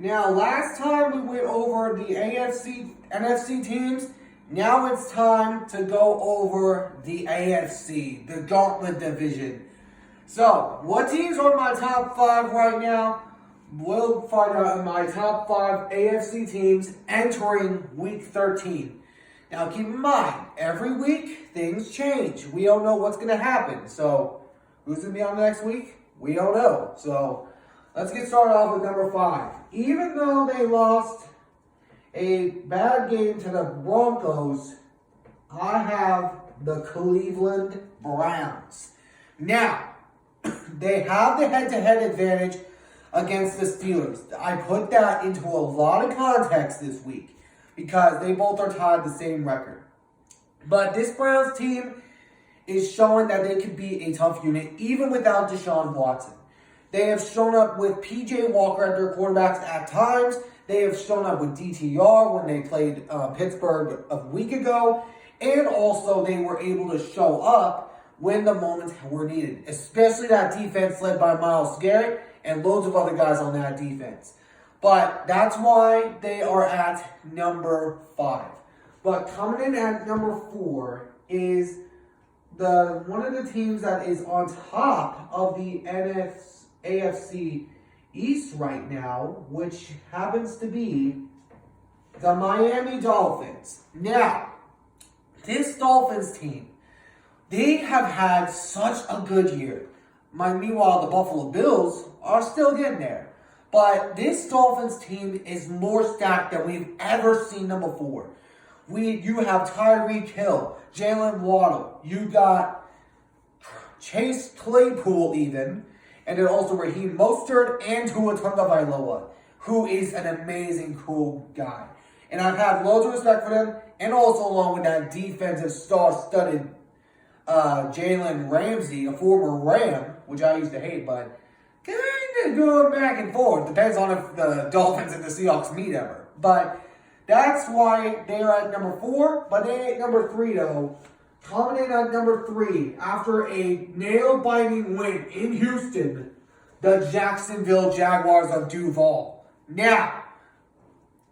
Now, last time we went over the AFC, NFC teams. Now it's time to go over the AFC, the Gauntlet Division. So, what teams are in my top 5 right now? We'll find out in my top 5 AFC teams entering Week 13. Now, keep in mind, every week, things change. We don't know what's going to happen. So, who's going to be on next week? We don't know. So, let's get started off with number 5. Even though they lost a bad game to the Broncos, I have the Cleveland Browns. Now, they have the head-to-head advantage against the Steelers. I put that into a lot of context this week because they both are tied the same record. But this Browns team is showing that they could be a tough unit even without Deshaun Watson. They have shown up with P.J. Walker at their quarterbacks at times. They have shown up with DTR when they played Pittsburgh a week ago. And also they were able to show up when the moments were needed. Especially that defense led by Myles Garrett and loads of other guys on that defense. But that's why they are at number 5. But coming in at number 4 is one of the teams that is on top of the AFC East right now, which happens to be the Miami Dolphins. Now, this Dolphins team, they have had such a good year. Meanwhile, the Buffalo Bills are still getting there. But this Dolphins team is more stacked than we've ever seen them before. You have Tyreek Hill, Jalen Waddle, you got Chase Claypool even, and then also Raheem Mostert and Tua Tagovailoa, who is an amazing, cool guy. And I've had loads of respect for them, and also along with that defensive star-studded Jalen Ramsey, a former Ram, which I used to hate, but kind of going back and forth. Depends on if the Dolphins and the Seahawks meet ever. But that's why they are at number 4, but they ain't number 3 though. Coming in at number 3, after a nail-biting win in Houston, the Jacksonville Jaguars of Duval. Now,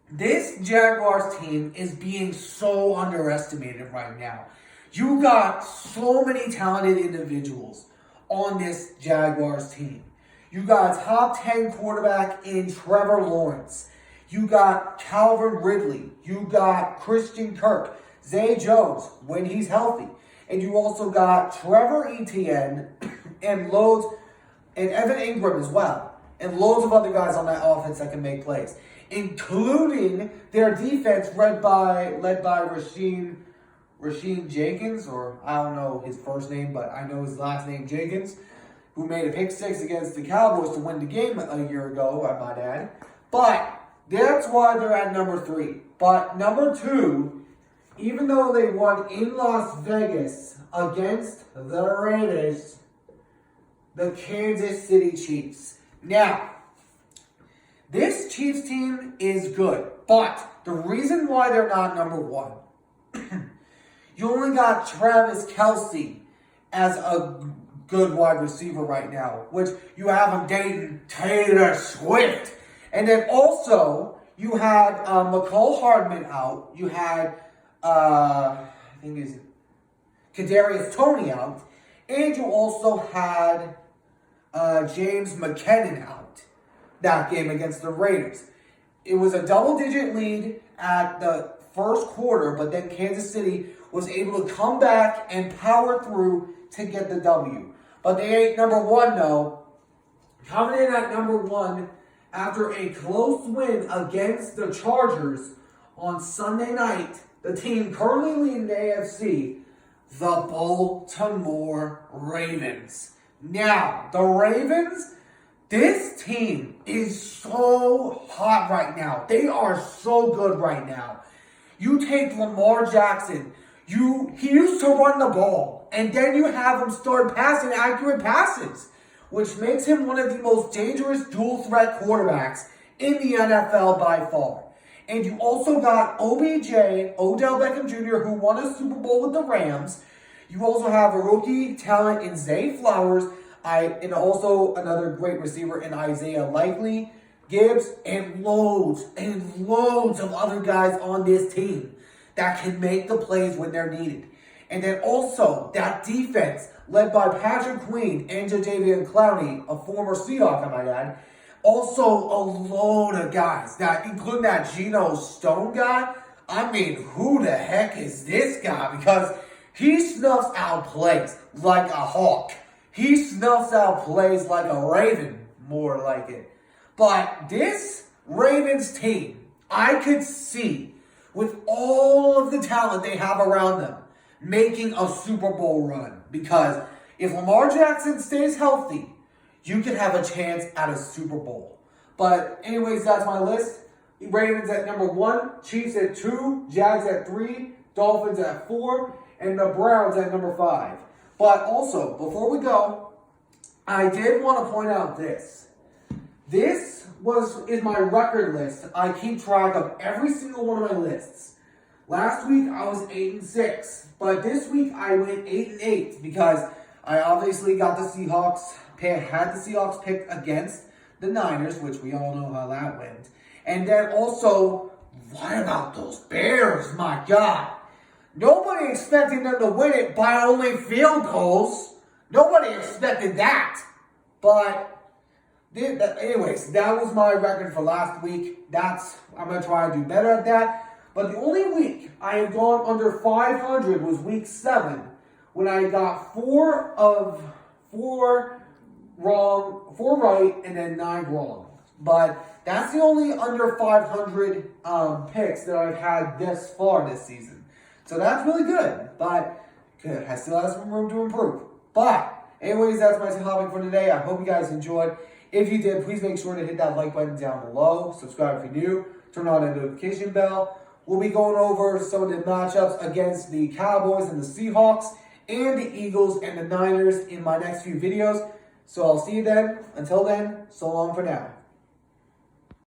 this Jaguars team is being so underestimated right now. You got so many talented individuals on this Jaguars team. You got a top 10 quarterback in Trevor Lawrence. You got Calvin Ridley. You got Christian Kirk. Zay Jones, when he's healthy. And you also got Trevor Etienne and Evan Ingram as well. And loads of other guys on that offense that can make plays. Including their defense led by Rasheem Jenkins, or I don't know his first name, but I know his last name Jenkins, who made a pick 6 against the Cowboys to win the game a year ago, I might add. But that's why they're at number 3. But number 2, even though they won in Las Vegas against the Raiders, the Kansas City Chiefs. Now, this Chiefs team is good, but the reason why they're not number 1, you only got Travis Kelce as a good wide receiver right now, which you have him dating Taylor Swift. And then also, you had McCall Hardman out. You had, I think it's Kadarius Toney out. And you also had James McKinnon out that game against the Raiders. It was a double-digit lead at the first quarter, but then Kansas City was able to come back and power through to get the W. But they ain't number 1, though. Coming in at number 1 after a close win against the Chargers on Sunday night, the team currently leading the AFC, the Baltimore Ravens. Now, the Ravens, this team is so hot right now. They are so good right now. You take Lamar Jackson, he used to run the ball, and then you have him start passing accurate passes, which makes him one of the most dangerous dual-threat quarterbacks in the NFL by far. And you also got OBJ, Odell Beckham Jr., who won a Super Bowl with the Rams. You also have a rookie talent in Zay Flowers, and also another great receiver in Isaiah Likely. Gibbs, and loads of other guys on this team that can make the plays when they're needed. And then also that defense led by Patrick Queen and Jadeveon Clowney, a former Seahawk, I might add. Also a load of guys, that including that Geno Stone guy. I mean, who the heck is this guy? Because he snuffs out plays like a hawk. He snuffs out plays like a raven, more like it. But this Ravens team, I could see, with all of the talent they have around them, making a Super Bowl run. Because if Lamar Jackson stays healthy, you can have a chance at a Super Bowl. But anyways, that's my list. Ravens at number 1, Chiefs at 2, Jags at 3, Dolphins at 4, and the Browns at number 5. But also, before we go, I did want to point out this. This is my record list. I keep track of every single one of my lists. Last week I was 8-6, but this week I went 8-8 because I obviously got the Seahawks, had the Seahawks picked against the Niners, which we all know how that went. And then also, what about those Bears? My God. Nobody expected them to win it by only field goals. Nobody expected that. But anyways, that was my record for last week. I'm going to try and do better at that. But the only week I have gone under 500 was week 7, when I got 4 right, and then 9 wrong. But that's the only under 500 picks that I've had this far this season. So that's really good. But I still have some room to improve. But anyways, that's my topic for today. I hope you guys enjoyed. If you did, please make sure to hit that like button down below. Subscribe if you're new. Turn on the notification bell. We'll be going over some of the matchups against the Cowboys and the Seahawks and the Eagles and the Niners in my next few videos. So I'll see you then. Until then, so long for now.